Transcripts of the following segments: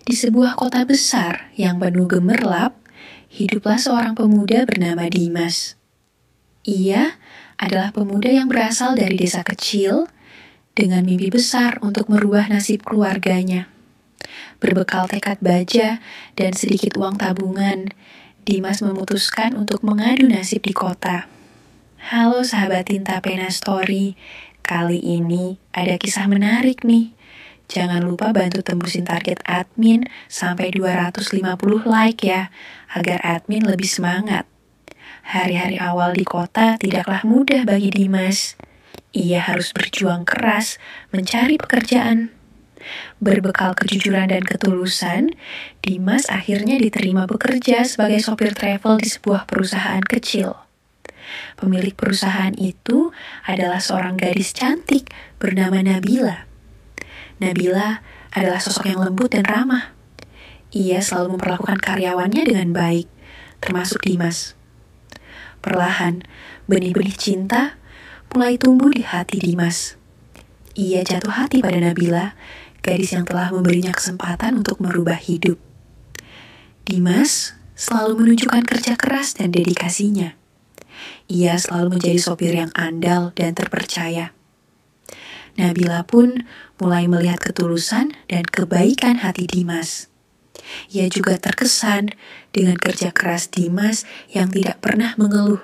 Di sebuah kota besar yang penuh gemerlap, hiduplah seorang pemuda bernama Dimas. Ia adalah pemuda yang berasal dari desa kecil dengan mimpi besar untuk merubah nasib keluarganya. Berbekal tekad baja dan sedikit uang tabungan, Dimas memutuskan untuk mengadu nasib di kota. Halo sahabat Tinta Pena Story, kali ini ada kisah menarik nih. Jangan lupa bantu tembusin target admin sampai 250 like ya, agar admin lebih semangat. Hari-hari awal di kota tidaklah mudah bagi Dimas. Ia harus berjuang keras mencari pekerjaan. Berbekal kejujuran dan ketulusan, Dimas akhirnya diterima bekerja sebagai sopir travel di sebuah perusahaan kecil. Pemilik perusahaan itu adalah seorang gadis cantik bernama Nabila. Nabila adalah sosok yang lembut dan ramah. Ia selalu memperlakukan karyawannya dengan baik, termasuk Dimas. Perlahan, benih-benih cinta mulai tumbuh di hati Dimas. Ia jatuh hati pada Nabila, gadis yang telah memberinya kesempatan untuk merubah hidup. Dimas selalu menunjukkan kerja keras dan dedikasinya. Ia selalu menjadi sopir yang andal dan terpercaya. Nabila pun mulai melihat ketulusan dan kebaikan hati Dimas. Ia juga terkesan dengan kerja keras Dimas yang tidak pernah mengeluh.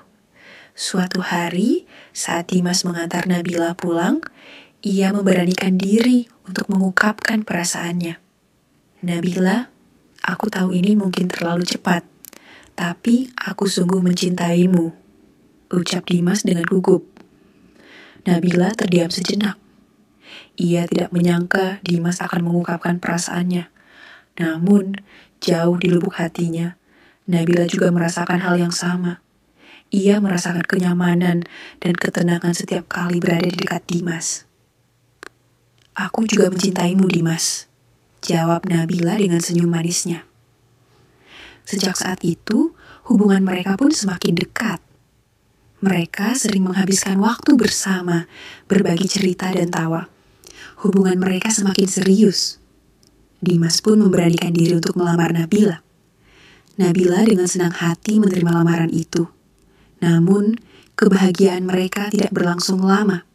Suatu hari, saat Dimas mengantar Nabila pulang, ia memberanikan diri untuk mengungkapkan perasaannya. Nabila, aku tahu ini mungkin terlalu cepat, tapi aku sungguh mencintaimu, ucap Dimas dengan gugup. Nabila terdiam sejenak. Ia tidak menyangka Dimas akan mengungkapkan perasaannya. Namun, jauh di lubuk hatinya, Nabila juga merasakan hal yang sama. Ia merasakan kenyamanan dan ketenangan setiap kali berada di dekat Dimas. Aku juga mencintaimu, Dimas, jawab Nabila dengan senyum manisnya. Sejak saat itu, hubungan mereka pun semakin dekat. Mereka sering menghabiskan waktu bersama, berbagi cerita dan tawa. Hubungan mereka semakin serius. Dimas pun memberanikan diri untuk melamar Nabila. Nabila dengan senang hati menerima lamaran itu. Namun, kebahagiaan mereka tidak berlangsung lama.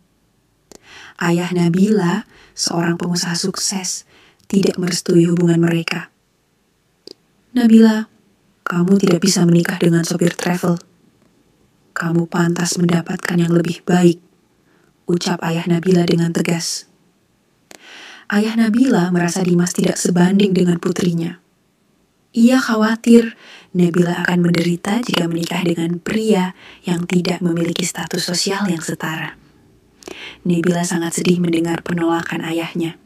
Ayah Nabila, seorang pengusaha sukses, tidak merestui hubungan mereka. Nabila, kamu tidak bisa menikah dengan sopir travel. Kamu pantas mendapatkan yang lebih baik, ucap ayah Nabila dengan tegas. Ayah Nabila merasa Dimas tidak sebanding dengan putrinya. Ia khawatir Nabila akan menderita jika menikah dengan pria yang tidak memiliki status sosial yang setara. Nabila sangat sedih mendengar penolakan ayahnya.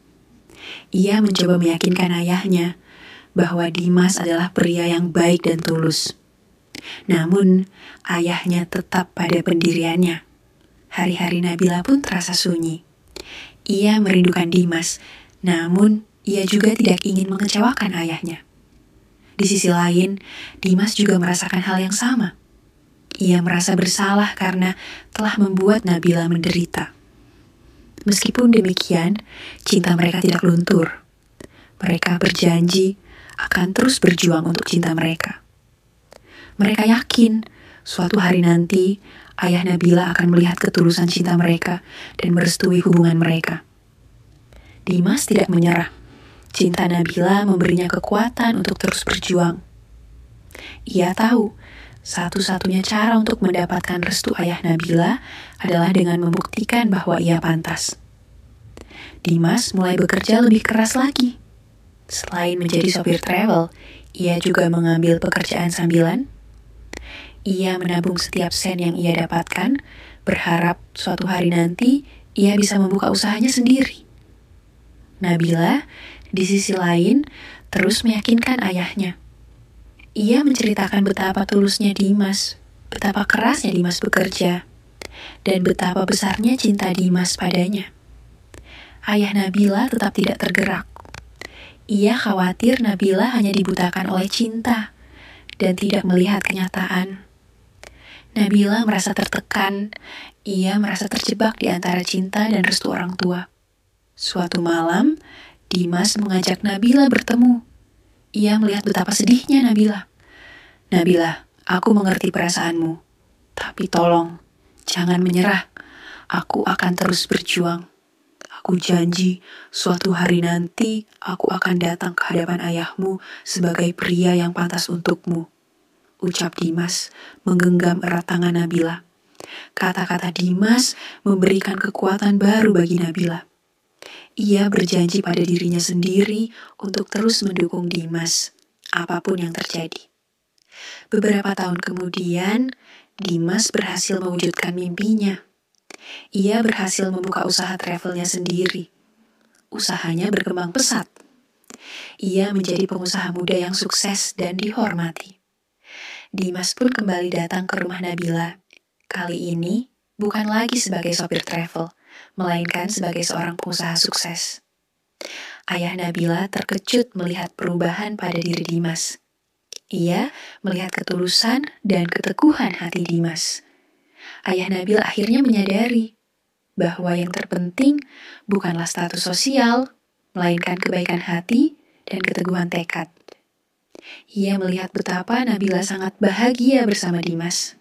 Ia mencoba meyakinkan ayahnya bahwa Dimas adalah pria yang baik dan tulus. Namun, ayahnya tetap pada pendiriannya. Hari-hari Nabila pun terasa sunyi. Ia merindukan Dimas, namun ia juga tidak ingin mengecewakan ayahnya. Di sisi lain, Dimas juga merasakan hal yang sama. Ia merasa bersalah karena telah membuat Nabila menderita. Meskipun demikian, cinta mereka tidak luntur. Mereka berjanji akan terus berjuang untuk cinta mereka. Mereka yakin suatu hari nanti ayah Nabila akan melihat ketulusan cinta mereka dan merestui hubungan mereka. Dimas tidak menyerah. Cinta Nabila memberinya kekuatan untuk terus berjuang. Ia tahu, satu-satunya cara untuk mendapatkan restu ayah Nabila adalah dengan membuktikan bahwa ia pantas. Dimas mulai bekerja lebih keras lagi. Selain menjadi sopir travel, ia juga mengambil pekerjaan sambilan. Ia menabung setiap sen yang ia dapatkan, berharap suatu hari nanti ia bisa membuka usahanya sendiri. Nabila, di sisi lain, terus meyakinkan ayahnya. Ia menceritakan betapa tulusnya Dimas, betapa kerasnya Dimas bekerja, dan betapa besarnya cinta Dimas padanya. Ayah Nabila tetap tidak tergerak. Ia khawatir Nabila hanya dibutakan oleh cinta dan tidak melihat kenyataan. Nabila merasa tertekan. Ia merasa terjebak di antara cinta dan restu orang tua. Suatu malam, Dimas mengajak Nabila bertemu. Ia melihat betapa sedihnya Nabila. Nabila, aku mengerti perasaanmu. Tapi tolong, jangan menyerah. Aku akan terus berjuang. Aku janji, suatu hari nanti aku akan datang ke hadapan ayahmu sebagai pria yang pantas untukmu. Ucap Dimas menggenggam erat tangan Nabila. Kata-kata Dimas memberikan kekuatan baru bagi Nabila. Ia berjanji pada dirinya sendiri untuk terus mendukung Dimas, apapun yang terjadi. Beberapa tahun kemudian, Dimas berhasil mewujudkan mimpinya. Ia berhasil membuka usaha travelnya sendiri. Usahanya berkembang pesat. Ia menjadi pengusaha muda yang sukses dan dihormati. Dimas pun kembali datang ke rumah Nabila. Kali ini bukan lagi sebagai sopir travel, melainkan sebagai seorang pengusaha sukses. Ayah Nabila terkejut melihat perubahan pada diri Dimas. Ia melihat ketulusan dan keteguhan hati Dimas. Ayah Nabila akhirnya menyadari bahwa yang terpenting bukanlah status sosial, melainkan kebaikan hati dan keteguhan tekad. Ia melihat betapa Nabila sangat bahagia bersama Dimas.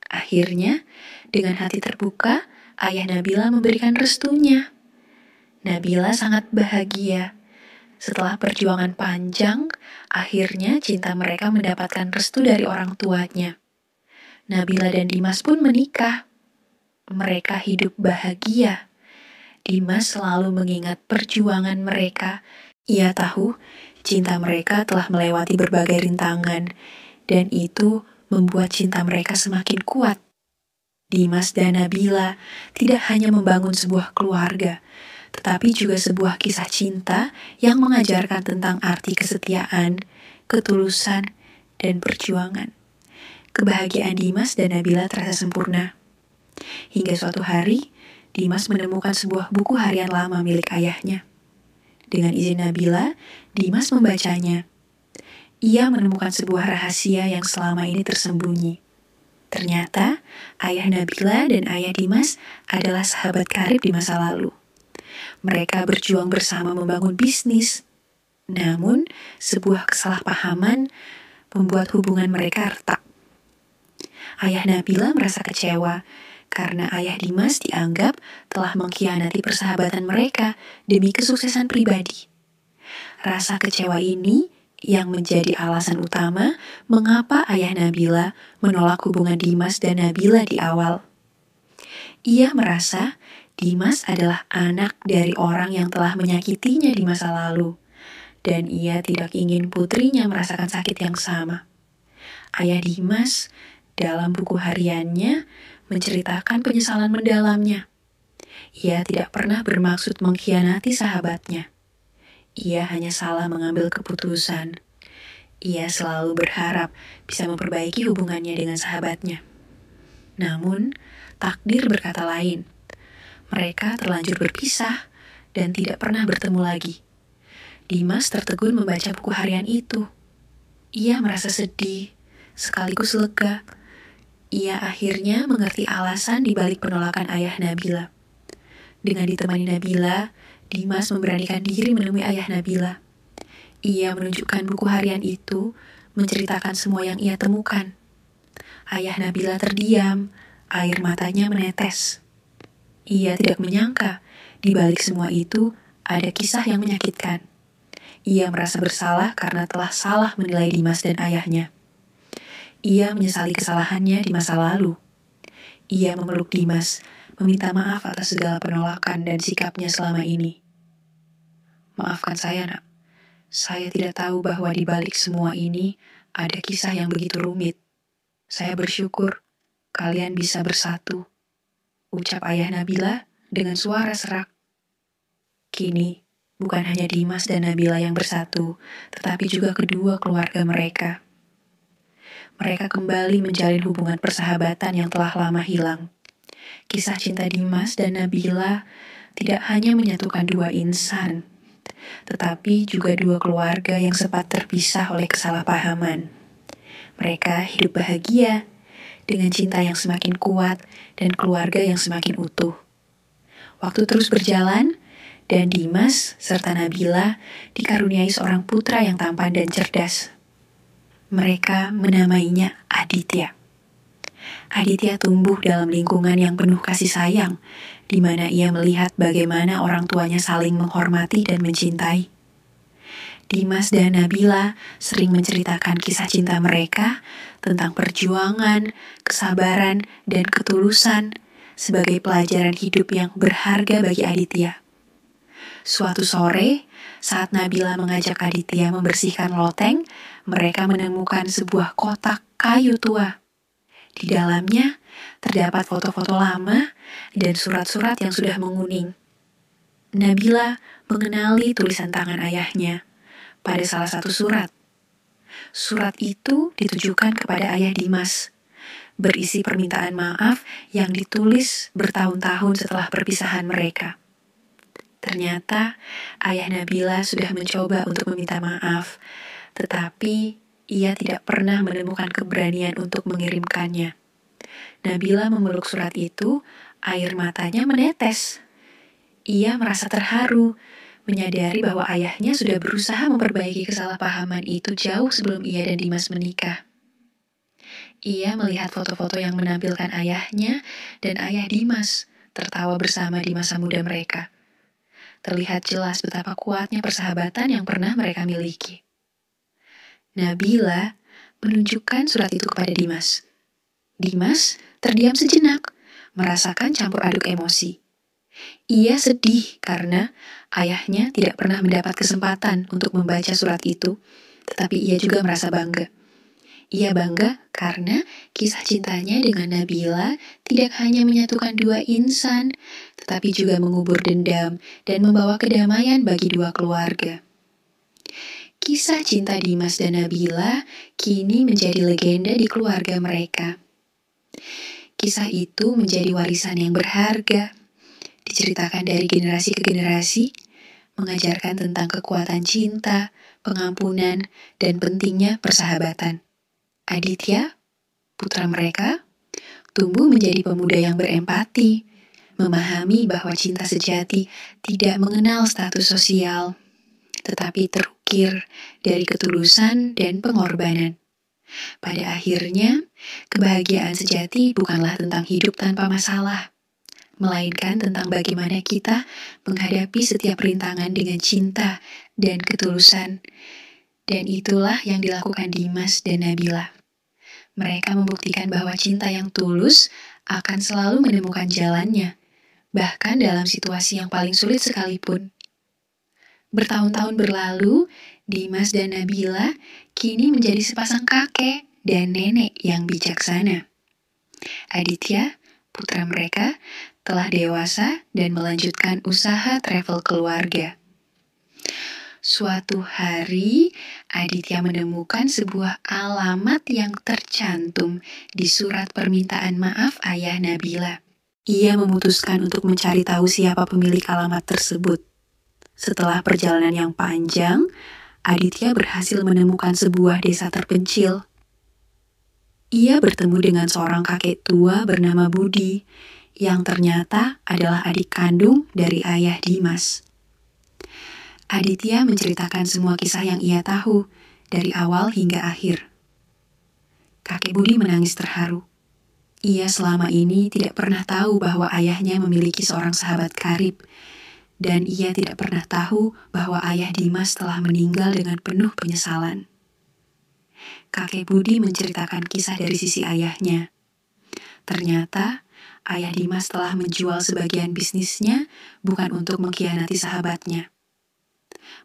Akhirnya, dengan hati terbuka, ayah Nabila memberikan restunya. Nabila sangat bahagia. Setelah perjuangan panjang, akhirnya cinta mereka mendapatkan restu dari orang tuanya. Nabila dan Dimas pun menikah. Mereka hidup bahagia. Dimas selalu mengingat perjuangan mereka. Ia tahu cinta mereka telah melewati berbagai rintangan, dan itu membuat cinta mereka semakin kuat. Dimas dan Nabila tidak hanya membangun sebuah keluarga, tetapi juga sebuah kisah cinta yang mengajarkan tentang arti kesetiaan, ketulusan, dan perjuangan. Kebahagiaan Dimas dan Nabila terasa sempurna. Hingga suatu hari, Dimas menemukan sebuah buku harian lama milik ayahnya. Dengan izin Nabila, Dimas membacanya. Ia menemukan sebuah rahasia yang selama ini tersembunyi. Ternyata, ayah Nabila dan ayah Dimas adalah sahabat karib di masa lalu. Mereka berjuang bersama membangun bisnis. Namun, sebuah kesalahpahaman membuat hubungan mereka retak. Ayah Nabila merasa kecewa karena ayah Dimas dianggap telah mengkhianati persahabatan mereka demi kesuksesan pribadi. Rasa kecewa ini yang menjadi alasan utama mengapa ayah Nabila menolak hubungan Dimas dan Nabila di awal. Ia merasa Dimas adalah anak dari orang yang telah menyakitinya di masa lalu, dan ia tidak ingin putrinya merasakan sakit yang sama. Ayah Dimas dalam buku hariannya menceritakan penyesalan mendalamnya. Ia tidak pernah bermaksud mengkhianati sahabatnya. Ia hanya salah mengambil keputusan. Ia selalu berharap bisa memperbaiki hubungannya dengan sahabatnya. Namun, takdir berkata lain. Mereka terlanjur berpisah dan tidak pernah bertemu lagi. Dimas tertegun membaca buku harian itu. Ia merasa sedih, sekaligus lega. Ia akhirnya mengerti alasan di balik penolakan ayah Nabila. Dengan ditemani Nabila, Dimas memberanikan diri menemui ayah Nabila. Ia menunjukkan buku harian itu, menceritakan semua yang ia temukan. Ayah Nabila terdiam, air matanya menetes. Ia tidak menyangka, di balik semua itu ada kisah yang menyakitkan. Ia merasa bersalah karena telah salah menilai Dimas dan ayahnya. Ia menyesali kesalahannya di masa lalu. Ia memeluk Dimas, meminta maaf atas segala penolakan dan sikapnya selama ini. Maafkan saya, Nak. Saya tidak tahu bahwa di balik semua ini ada kisah yang begitu rumit. Saya bersyukur kalian bisa bersatu. Ucap ayah Nabila dengan suara serak. Kini, bukan hanya Dimas dan Nabila yang bersatu, tetapi juga kedua keluarga mereka. Mereka kembali menjalin hubungan persahabatan yang telah lama hilang. Kisah cinta Dimas dan Nabila tidak hanya menyatukan dua insan, tetapi juga dua keluarga yang sempat terpisah oleh kesalahpahaman. Mereka hidup bahagia, dengan cinta yang semakin kuat dan keluarga yang semakin utuh. Waktu terus berjalan, Dan Dimas serta Nabila dikaruniai seorang putra yang tampan dan cerdas. Mereka menamainya Aditya. Aditya tumbuh dalam lingkungan yang penuh kasih sayang, di mana ia melihat bagaimana orang tuanya saling menghormati dan mencintai. Dimas dan Nabila sering menceritakan kisah cinta mereka tentang perjuangan, kesabaran, dan ketulusan sebagai pelajaran hidup yang berharga bagi Aditya. Suatu sore, saat Nabila mengajak Aditya membersihkan loteng, mereka menemukan sebuah kotak kayu tua. Di dalamnya terdapat foto-foto lama dan surat-surat yang sudah menguning. Nabila mengenali tulisan tangan ayahnya pada salah satu surat. Surat itu ditujukan kepada ayah Dimas, berisi permintaan maaf yang ditulis bertahun-tahun setelah perpisahan mereka. Ternyata ayah Nabila sudah mencoba untuk meminta maaf, tetapi ia tidak pernah menemukan keberanian untuk mengirimkannya. Nabila memeluk surat itu, air matanya menetes. Ia merasa terharu, menyadari bahwa ayahnya sudah berusaha memperbaiki kesalahpahaman itu jauh sebelum ia dan Dimas menikah. Ia melihat foto-foto yang menampilkan ayahnya dan ayah Dimas tertawa bersama di masa muda mereka. Terlihat jelas betapa kuatnya persahabatan yang pernah mereka miliki. Nabila menunjukkan surat itu kepada Dimas. Dimas terdiam sejenak, merasakan campur aduk emosi. Ia sedih karena ayahnya tidak pernah mendapat kesempatan untuk membaca surat itu, tetapi ia juga merasa bangga. Ia bangga karena kisah cintanya dengan Nabila tidak hanya menyatukan dua insan, tetapi juga mengubur dendam dan membawa kedamaian bagi dua keluarga. Kisah cinta Dimas dan Nabila kini menjadi legenda di keluarga mereka. Kisah itu menjadi warisan yang berharga, diceritakan dari generasi ke generasi, mengajarkan tentang kekuatan cinta, pengampunan, dan pentingnya persahabatan. Aditya, putra mereka, tumbuh menjadi pemuda yang berempati, memahami bahwa cinta sejati tidak mengenal status sosial, tetapi terukir dari ketulusan dan pengorbanan. Pada akhirnya, kebahagiaan sejati bukanlah tentang hidup tanpa masalah, melainkan tentang bagaimana kita menghadapi setiap rintangan dengan cinta dan ketulusan. Dan itulah yang dilakukan Dimas dan Nabila. Mereka membuktikan bahwa cinta yang tulus akan selalu menemukan jalannya, bahkan dalam situasi yang paling sulit sekalipun. Bertahun-tahun berlalu, Dimas dan Nabila kini menjadi sepasang kakek dan nenek yang bijaksana. Aditya, putra mereka, telah dewasa dan melanjutkan usaha travel keluarga. Suatu hari, Aditya menemukan sebuah alamat yang tercantum di surat permintaan maaf ayah Nabila. Ia memutuskan untuk mencari tahu siapa pemilik alamat tersebut. Setelah perjalanan yang panjang, Aditya berhasil menemukan sebuah desa terpencil. Ia bertemu dengan seorang kakek tua bernama Budi, yang ternyata adalah adik kandung dari ayah Dimas. Aditya menceritakan semua kisah yang ia tahu, dari awal hingga akhir. Kakek Budi menangis terharu. Ia selama ini tidak pernah tahu bahwa ayahnya memiliki seorang sahabat karib, dan ia tidak pernah tahu bahwa ayah Dimas telah meninggal dengan penuh penyesalan. Kakek Budi menceritakan kisah dari sisi ayahnya. Ternyata, ayah Dimas telah menjual sebagian bisnisnya bukan untuk mengkhianati sahabatnya,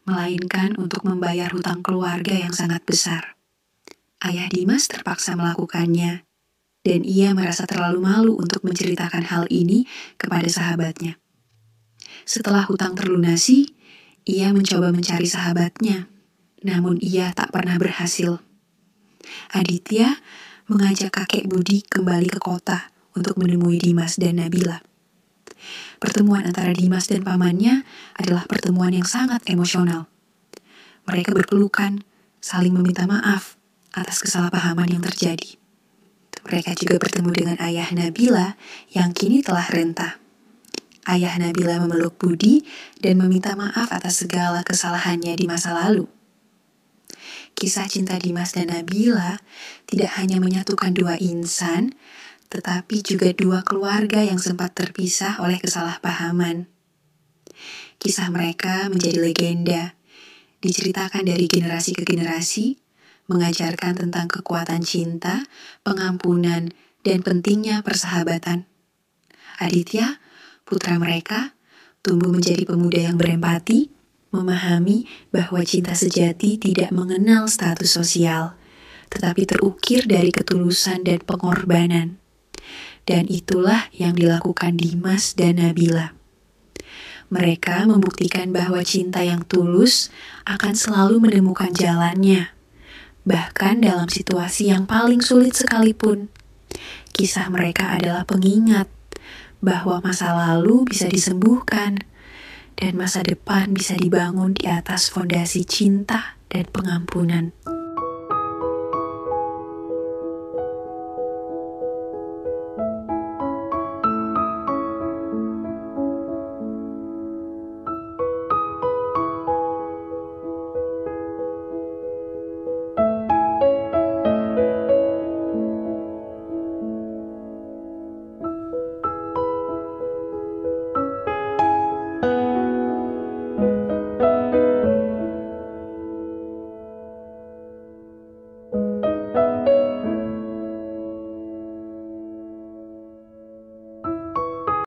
melainkan untuk membayar hutang keluarga yang sangat besar. Ayah Dimas terpaksa melakukannya, dan ia merasa terlalu malu untuk menceritakan hal ini kepada sahabatnya. Setelah hutang terlunasi, ia mencoba mencari sahabatnya, namun ia tak pernah berhasil. Aditya mengajak kakek Budi kembali ke kota untuk menemui Dimas dan Nabila. Pertemuan antara Dimas dan pamannya adalah pertemuan yang sangat emosional. Mereka berpelukan, saling meminta maaf atas kesalahpahaman yang terjadi. Mereka juga bertemu dengan ayah Nabila yang kini telah renta. Ayah Nabila memeluk Budi dan meminta maaf atas segala kesalahannya di masa lalu. Kisah cinta Dimas dan Nabila tidak hanya menyatukan dua insan, tetapi juga dua keluarga yang sempat terpisah oleh kesalahpahaman. Kisah mereka menjadi legenda, diceritakan dari generasi ke generasi, mengajarkan tentang kekuatan cinta, pengampunan, dan pentingnya persahabatan. Aditya, putra mereka, tumbuh menjadi pemuda yang berempati, memahami bahwa cinta sejati tidak mengenal status sosial, tetapi terukir dari ketulusan dan pengorbanan. Dan itulah yang dilakukan Dimas dan Nabila. Mereka membuktikan bahwa cinta yang tulus akan selalu menemukan jalannya, bahkan dalam situasi yang paling sulit sekalipun. Kisah mereka adalah pengingat bahwa masa lalu bisa disembuhkan dan masa depan bisa dibangun di atas fondasi cinta dan pengampunan.